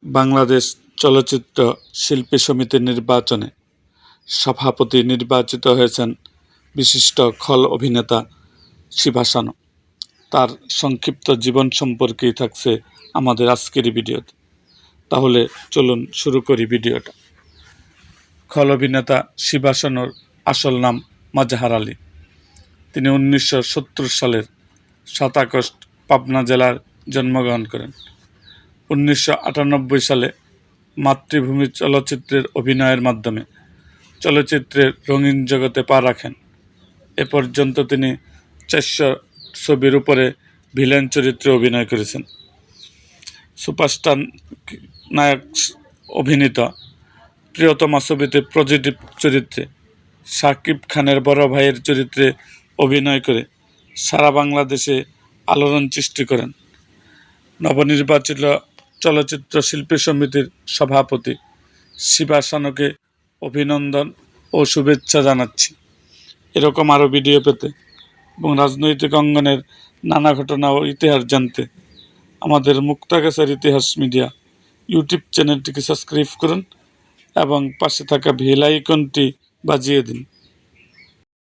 বাংলাদেশ চলচ্চিত্র শিল্পী সমিতির নির্বাচনে সভাপতি নির্বাচিত হয়েছেন বিশিষ্ট খল অভিনেতা শিবা সানু। তার সংক্ষিপ্ত জীবন সম্পর্কেই থাকছে আমাদের আজকের ভিডিওতে। তাহলে চলুন শুরু করি ভিডিওটা। খল অভিনেতা শিবা সানুর আসল নাম মাজহার আলী। তিনি 1970 সালের 7 আগস্ট পাবনা জেলার জন্মগ্রহণ করেন। 1998 সালে মাতৃভূমি চলচ্চিত্রের অভিনয়ের মাধ্যমে চলচ্চিত্রের রঙিন জগতে পা রাখেন। এ পর্যন্ত তিনি 400 ছবির উপরে ভিলেন চরিত্রে অভিনয় করেছেন। সুপারস্টার নায়ক অভিনীত প্রিয়তমা ছবিতে পজিটিভ চরিত্রে শাকিব খানের বড় ভাইয়ের চরিত্রে অভিনয় করে সারা বাংলাদেশে আলোড়ন সৃষ্টি করেন। নবনির্বাচিত চলচ্চিত্র শিল্পী সমিতির সভাপতি শিবা সানুকে অভিনন্দন ও শুভেচ্ছা জানাচ্ছি। এরকম আরও ভিডিও পেতে এবং রাজনৈতিক অঙ্গনের নানা ঘটনা ও ইতিহাস জানতে আমাদের মুক্তাগাছার ইতিহাস মিডিয়া ইউটিউব চ্যানেলটিকে সাবস্ক্রাইব করুন এবং পাশে থাকা বেল আইকনটি বাজিয়ে দিন।